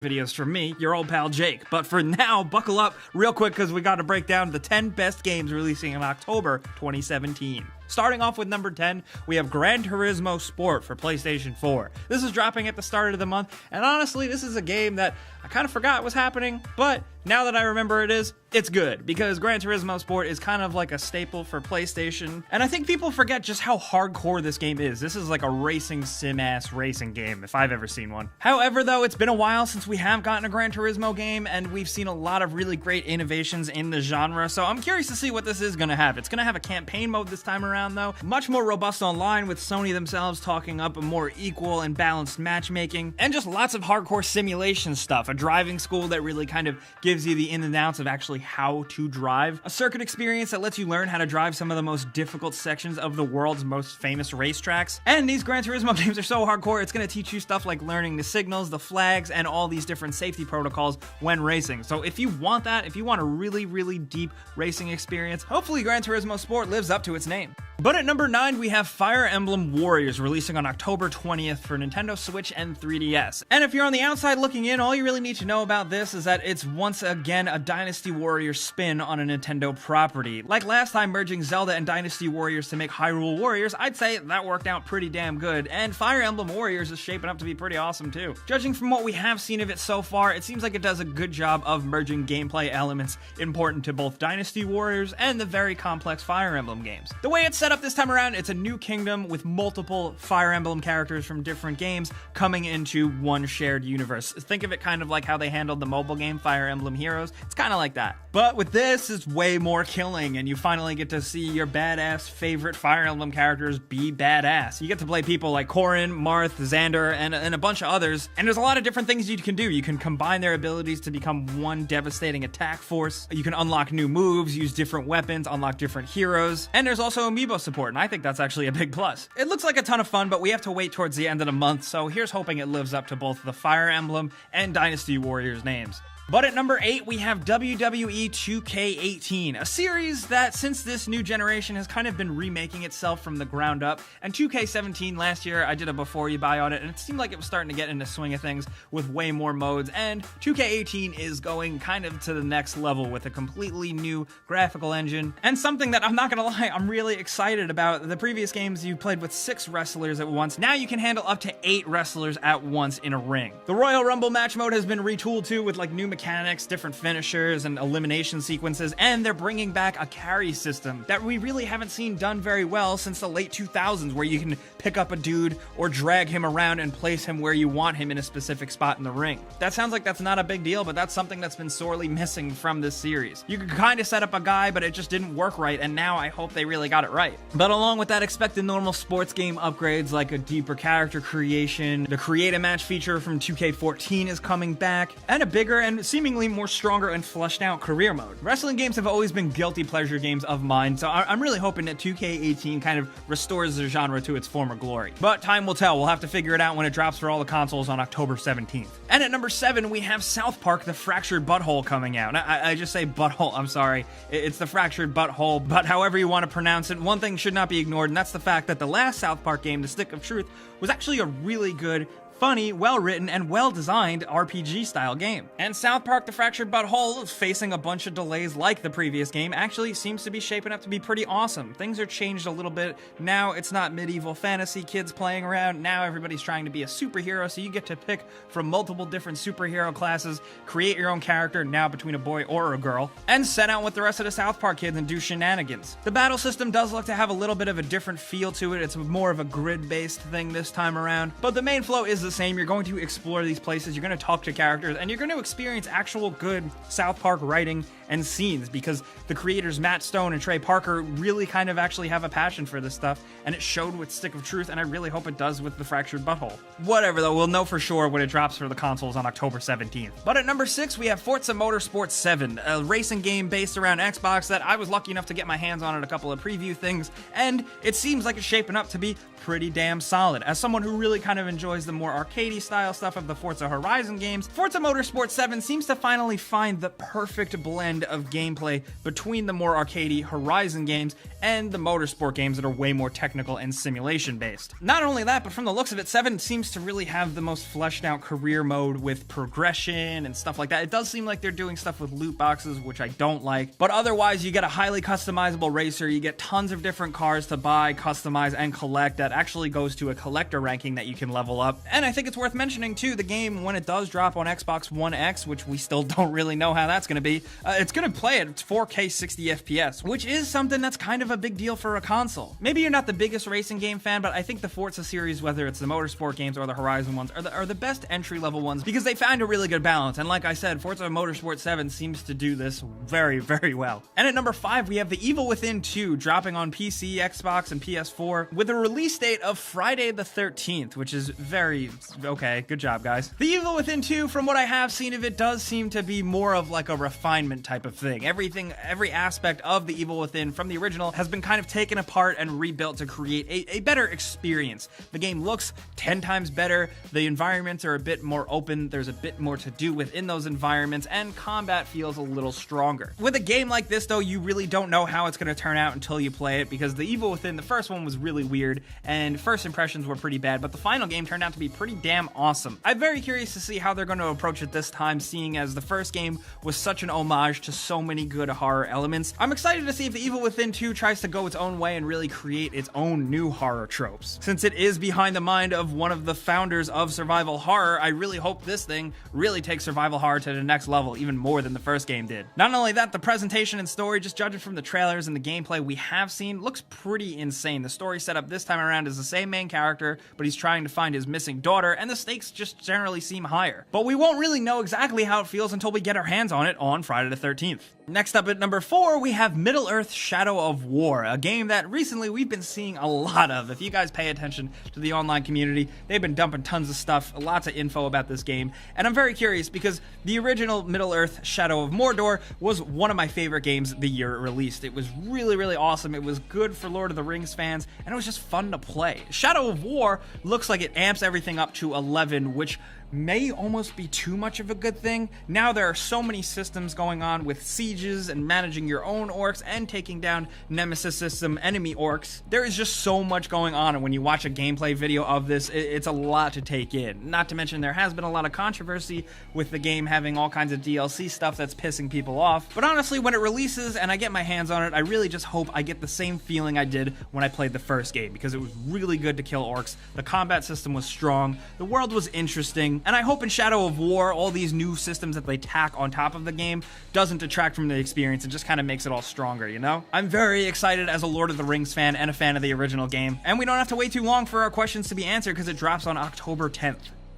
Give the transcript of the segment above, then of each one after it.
videos from me, your old pal Jake. But for now, buckle up real quick because we got to break down the 10 best games releasing in October 2017. Starting off with number 10, we have Gran Turismo Sport for PlayStation 4. This is dropping at the start of the month, and honestly, this is a game that I kind of forgot was happening, but now that I remember it is, it's good, because Gran Turismo Sport is kind of like a staple for PlayStation, and I think people forget just how hardcore this game is. This is like a racing sim-ass racing game, if I've ever seen one. However, though, it's been a while since we have gotten a Gran Turismo game, and we've seen a lot of really great innovations in the genre, so I'm curious to see what this is going to have. It's going to have a campaign mode this time around, though, much more robust online, with Sony themselves talking up a more equal and balanced matchmaking, and just lots of hardcore simulation stuff, a driving school that really kind of gives you the ins and outs of actually how to drive, a circuit experience that lets you learn how to drive some of the most difficult sections of the world's most famous racetracks, and these Gran Turismo games are so hardcore, it's going to teach you stuff like learning the signals, the flags, and all these different safety protocols when racing. So if you want that, if you want a really, really deep racing experience, hopefully Gran Turismo Sport lives up to its name. But at number 9, we have Fire Emblem Warriors, releasing on October 20th for Nintendo Switch and 3DS. And if you're on the outside looking in, all you really need to know about this is that it's once again a Dynasty Warriors spin on a Nintendo property. Like last time merging Zelda and Dynasty Warriors to make Hyrule Warriors, I'd say that worked out pretty damn good, and Fire Emblem Warriors is shaping up to be pretty awesome too. Judging from what we have seen of it so far, it seems like it does a good job of merging gameplay elements important to both Dynasty Warriors and the very complex Fire Emblem games. The way it's set up this time around, it's a new kingdom with multiple Fire Emblem characters from different games coming into one shared universe. Think of it kind of like how they handled the mobile game Fire Emblem Heroes. It's kind of like that. But with this, it's way more killing, and you finally get to see your badass favorite Fire Emblem characters be badass. You get to play people like Corrin, Marth, Xander, and a bunch of others, and there's a lot of different things you can do. You can combine their abilities to become one devastating attack force. You can unlock new moves, use different weapons, unlock different heroes, and there's also amiibo support, and I think that's actually a big plus. It looks like a ton of fun, but we have to wait towards the end of the month, so here's hoping it lives up to both the Fire Emblem and Dynasty Warriors names. But at number 8, we have WWE 2K18, a series that, since this new generation, has kind of been remaking itself from the ground up. And 2K17 last year, I did a before you buy on it, and it seemed like it was starting to get into swing of things with way more modes. And 2K18 is going kind of to the next level with a completely new graphical engine, and something that I'm not gonna lie, I'm really excited about. The previous games you played with 6 wrestlers at once. Now you can handle up to 8 wrestlers at once in a ring. The Royal Rumble match mode has been retooled too, with like new mechanics, different finishers, and elimination sequences, and they're bringing back a carry system that we really haven't seen done very well since the late 2000s, where you can pick up a dude or drag him around and place him where you want him in a specific spot in the ring. That sounds like that's not a big deal, but that's something that's been sorely missing from this series. You could kind of set up a guy, but it just didn't work right, and now I hope they really got it right. But along with that, expect the normal sports game upgrades like a deeper character creation, the Create a Match feature from 2K14 is coming back, and a bigger and seemingly more stronger and fleshed out career mode. Wrestling games have always been guilty pleasure games of mine, so I'm really hoping that 2K18 kind of restores the genre to its former glory. But time will tell. We'll have to figure it out when it drops for all the consoles on October 17th. And at number 7, we have South Park: The Fractured Butthole coming out. I just say butthole, I'm sorry. It's the Fractured Butthole, but however you want to pronounce it, one thing should not be ignored, and that's the fact that the last South Park game, The Stick of Truth, was actually a really good, funny, well-written, and well-designed RPG-style game. And South Park: The Fractured Butthole, facing a bunch of delays like the previous game, actually seems to be shaping up to be pretty awesome. Things are changed a little bit. Now it's not medieval fantasy kids playing around. Now everybody's trying to be a superhero, so you get to pick from multiple different superhero classes, create your own character, now between a boy or a girl, and set out with the rest of the South Park kids and do shenanigans. The battle system does look to have a little bit of a different feel to it. It's more of a grid-based thing this time around, but the main flow is the same. You're going to explore these places, you're going to talk to characters, and you're going to experience actual good South Park writing and scenes, because the creators Matt Stone and Trey Parker really kind of actually have a passion for this stuff, and it showed with Stick of Truth, and I really hope it does with The Fractured Butthole. Whatever though, we'll know for sure when it drops for the consoles on October 17th. But at number 6, we have Forza Motorsport 7, a racing game based around Xbox that I was lucky enough to get my hands on at a couple of preview things, and it seems like it's shaping up to be pretty damn solid. As someone who really kind of enjoys the more arcadey style stuff of the Forza Horizon games, Forza Motorsport 7 seems to finally find the perfect blend of gameplay between the more arcadey Horizon games and the motorsport games that are way more technical and simulation based. Not only that, but from the looks of it, 7 seems to really have the most fleshed out career mode with progression and stuff like that. It does seem like they're doing stuff with loot boxes, which I don't like, but otherwise you get a highly customizable racer, you get tons of different cars to buy, customize, and collect that actually goes to a collector ranking that you can level up. And I think it's worth mentioning too, the game, when it does drop on Xbox One X, which we still don't really know how that's going to be, it's going to play at 4K 60 FPS, which is something that's kind of a big deal for a console. Maybe you're not the biggest racing game fan, but I think the Forza series, whether it's the motorsport games or the Horizon ones, are the best entry-level ones because they find a really good balance. And like I said, Forza Motorsport 7 seems to do this very, very well. And at number 5, we have The Evil Within 2 dropping on PC, Xbox, and PS4 with a release date of Friday the 13th, which is very okay. Good job, guys. The Evil Within 2, from what I have seen of it, does seem to be more of like a refinement type of thing. Every aspect of The Evil Within from the original has been kind of taken apart and rebuilt to create a better experience. The game looks 10 times better, the environments are a bit more open, there's a bit more to do within those environments, and combat feels a little stronger. With a game like this though, you really don't know how it's going to turn out until you play it, because The Evil Within, the first one was really weird, and first impressions were pretty bad, but the final game turned out to be pretty damn awesome. I'm very curious to see how they're going to approach it this time, seeing as the first game was such an homage to so many good horror elements. I'm excited to see if The Evil Within 2 tries to go its own way and really create its own new horror tropes. Since it is behind the mind of one of the founders of survival horror, I really hope this thing really takes survival horror to the next level, even more than the first game did. Not only that, the presentation and story, just judging from the trailers and the gameplay we have seen, looks pretty insane. The story set up this time around is the same main character, but he's trying to find his missing daughter, and the stakes just generally seem higher. But we won't really know exactly how it feels until we get our hands on it on Friday the 13th. Next up at number 4, we have Middle-earth: Shadow of War, a game that recently we've been seeing a lot of. If you guys pay attention to the online community, they've been dumping tons of stuff, lots of info about this game, and I'm very curious because the original Middle-earth: Shadow of Mordor was one of my favorite games the year it released. It was really, really awesome. It was good for Lord of the Rings fans, and it was just fun to play. Shadow of War looks like it amps everything up to 11, which may almost be too much of a good thing. Now there are so many systems going on with sieges and managing your own orcs and taking down Nemesis system enemy orcs. There is just so much going on, and when you watch a gameplay video of this, it's a lot to take in. Not to mention there has been a lot of controversy with the game having all kinds of DLC stuff that's pissing people off. But honestly, when it releases and I get my hands on it, I really just hope I get the same feeling I did when I played the first game, because it was really good to kill orcs, the combat system was strong, the world was interesting, and I hope in Shadow of War, all these new systems that they tack on top of the game doesn't detract from the experience, it just kind of makes it all stronger, you know? I'm very excited as a Lord of the Rings fan and a fan of the original game, and we don't have to wait too long for our questions to be answered because it drops on October 10th.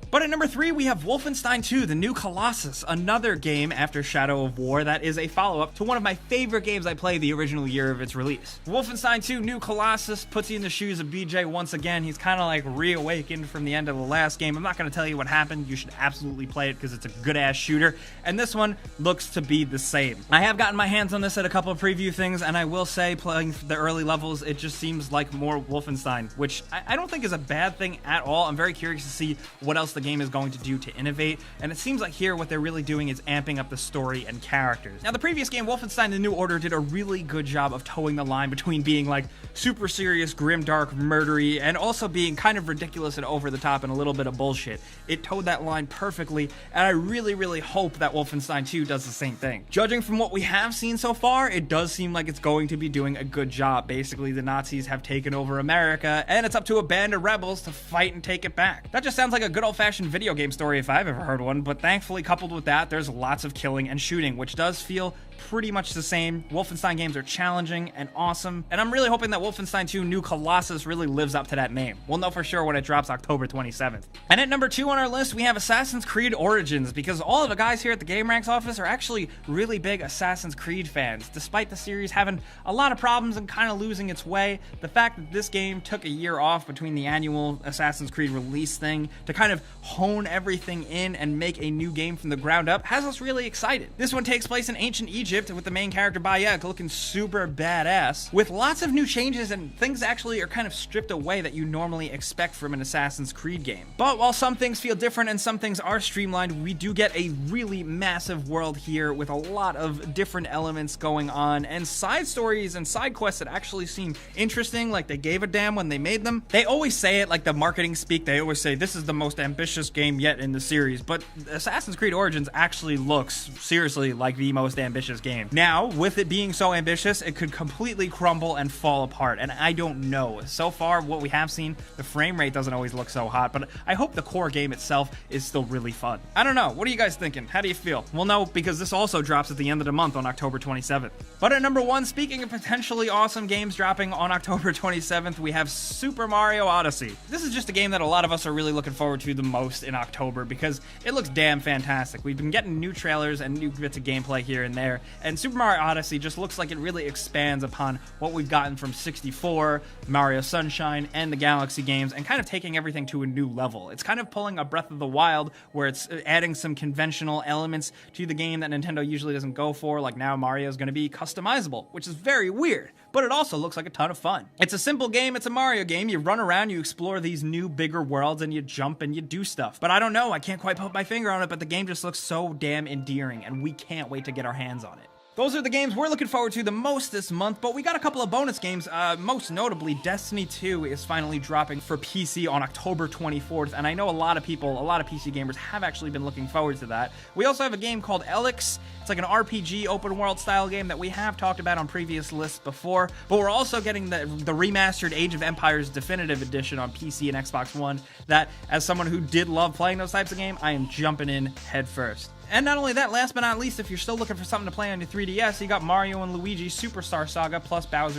But at number 3, we have Wolfenstein 2: The New Colossus, another game after Shadow of War that is a follow-up to one of my favorite games I played the original year of its release. Wolfenstein 2: New Colossus puts you in the shoes of BJ once again. He's kind of like reawakened from the end of the last game. I'm not going to tell you what happened. You should absolutely play it because it's a good-ass shooter, and this one looks to be the same. I have gotten my hands on this at a couple of preview things, and I will say, playing the early levels, it just seems like more Wolfenstein, which I don't think is a bad thing at all. I'm very curious to see what else the game is going to do to innovate, and it seems like here what they're really doing is amping up the story and characters. Now, the previous game, Wolfenstein: The New Order, did a really good job of towing the line between being like super serious, grim, dark, murdery, and also being kind of ridiculous and over the top and a little bit of bullshit. It towed that line perfectly, and I really, really hope that Wolfenstein 2 does the same thing. Judging from what we have seen so far, it does seem like it's going to be doing a good job. Basically, the Nazis have taken over America, and it's up to a band of rebels to fight and take it back. That just sounds like a good old-fashioned video game story if I've ever heard one, but thankfully coupled with that, there's lots of killing and shooting, which does feel pretty much the same. Wolfenstein games are challenging and awesome, and I'm really hoping that Wolfenstein 2: New Colossus really lives up to that name. We'll know for sure when it drops October 27th. And at number 2 on our list, we have Assassin's Creed Origins, because all of the guys here at the GameRanks office are actually really big Assassin's Creed fans. Despite the series having a lot of problems and kind of losing its way, the fact that this game took a year off between the annual Assassin's Creed release thing to kind of hone everything in and make a new game from the ground up has us really excited. This one takes place in ancient Egypt with the main character Bayek looking super badass, with lots of new changes and things actually are kind of stripped away that you normally expect from an Assassin's Creed game. But while some things feel different and some things are streamlined, we do get a really massive world here with a lot of different elements going on and side stories and side quests that actually seem interesting, like they gave a damn when they made them. They always say it like the marketing speak, they always say this is the most ambitious game yet in the series, but Assassin's Creed Origins actually looks seriously like the most ambitious game. Now, with it being so ambitious, it could completely crumble and fall apart, and I don't know. So far, what we have seen, the frame rate doesn't always look so hot, but I hope the core game itself is still really fun. I don't know, what are you guys thinking? How do you feel? We'll know because this also drops at the end of the month on October 27th. But at number 1, speaking of potentially awesome games dropping on October 27th, we have Super Mario Odyssey. This is just a game that a lot of us are really looking forward to the most in October because it looks damn fantastic. We've been getting new trailers and new bits of gameplay here and there, and Super Mario Odyssey just looks like it really expands upon what we've gotten from 64, Mario Sunshine, and the Galaxy games, and kind of taking everything to a new level. It's kind of pulling a Breath of the Wild, where it's adding some conventional elements to the game that Nintendo usually doesn't go for, like now Mario's going to be customizable, which is very weird, but it also looks like a ton of fun. It's a simple game, it's a Mario game, you run around, you explore these new, bigger worlds, and you jump and you do stuff. But I don't know, I can't quite put my finger on it, but the game just looks so damn endearing, and we can't wait to get our hands on it. Those are the games we're looking forward to the most this month, but we got a couple of bonus games. Most notably, Destiny 2 is finally dropping for PC on October 24th, and I know a lot of people, a lot of PC gamers have actually been looking forward to that. We also have a game called Elix. It's like an RPG open world style game that we have talked about on previous lists before, but we're also getting the remastered Age of Empires Definitive Edition on PC and Xbox One that, as someone who did love playing those types of games, I am jumping in head first. And not only that, last but not least, if you're still looking for something to play on your 3DS, you got Mario and Luigi Superstar Saga plus Bowser's